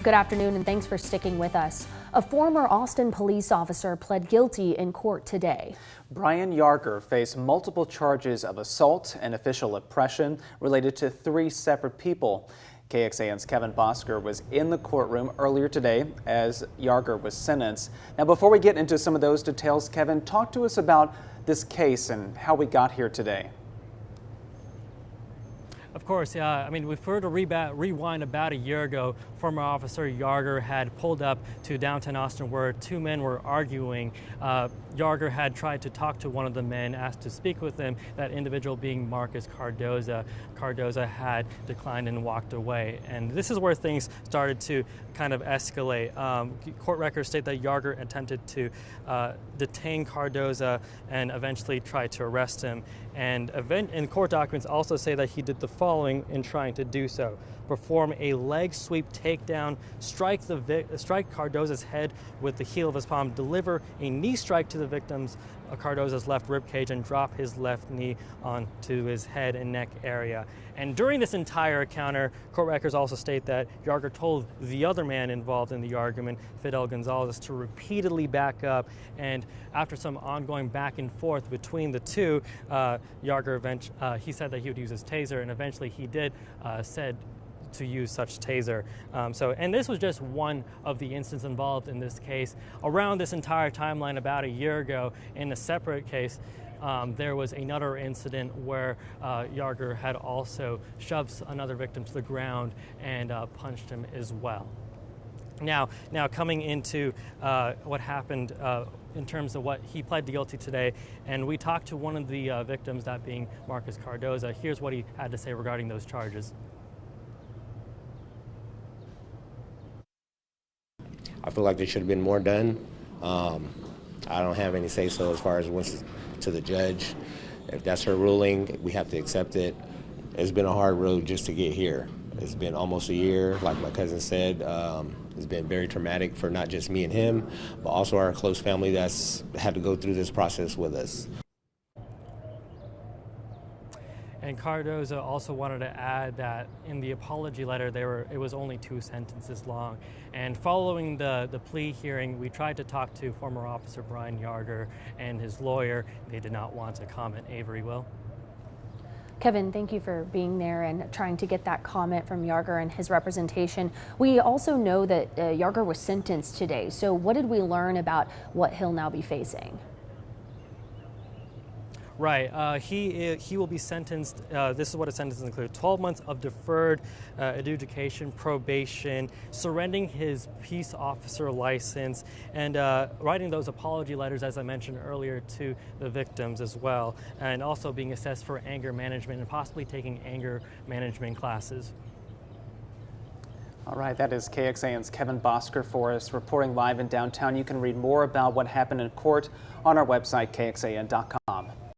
Good afternoon and thanks for sticking with us. A former Austin police officer pled guilty in court today. Brian Yarger faced multiple charges of assault and official oppression related to 3 separate people. KXAN's Kevin Bosker was in the courtroom earlier today as Yarger was sentenced. Now, before we get into some of those details, Kevin, talk to us about this case and how we got here today. Of course, we've heard to rewind about a year ago. Former Officer Yarger had pulled up to downtown Austin where 2 men were arguing. Yarger had tried to talk to one of the men, asked to speak with him, that individual being Marcus Cardoza. Cardoza had declined and walked away. And this is where things started to kind of escalate. Court records state that Yarger attempted to detain Cardoza and eventually tried to arrest him. And court documents also say that he did the following in trying to do so: perform a leg sweep takedown, strike Cardoza's head with the heel of his palm, deliver a knee strike to the victim's Cardoza's left rib cage, and drop his left knee onto his head and neck area. And during this entire encounter, court records also state that Yarger told the other man involved in the argument, Fidel Gonzalez, to repeatedly back up. And after some ongoing back and forth between the two, Yarger he said that he would use his taser, and eventually he did said to use such taser. And this was just one of the incidents involved in this case. Around this entire timeline, about a year ago, in a separate case, there was another incident where Yarger had also shoved another victim to the ground and punched him as well. Now coming into what happened in terms of what he pled guilty today, and we talked to one of the victims, that being Marcus Cardoza. Here's what he had to say regarding those charges. I feel like there should have been more done. I don't have any say-so as far as once to the judge. If that's her ruling, we have to accept it. It's been a hard road just to get here. It's been almost a year, like my cousin said. It's been very traumatic for not just me and him, but also our close family that's had to go through this process with us. And Cardoza also wanted to add that in the apology letter, it was only 2 sentences long. And following the plea hearing, we tried to talk to former Officer Brian Yarger and his lawyer. They did not want to comment. Avery will. Kevin, thank you for being there and trying to get that comment from Yarger and his representation. We also know that Yarger was sentenced today. So what did we learn about what he'll now be facing? Right, he will be sentenced, this is what his sentences include: 12 months of deferred adjudication, probation, surrendering his peace officer license, and writing those apology letters, as I mentioned earlier, to the victims as well, and also being assessed for anger management and possibly taking anger management classes. All right, that is KXAN's Kevin Bosker for us, reporting live in downtown. You can read more about what happened in court on our website, kxan.com.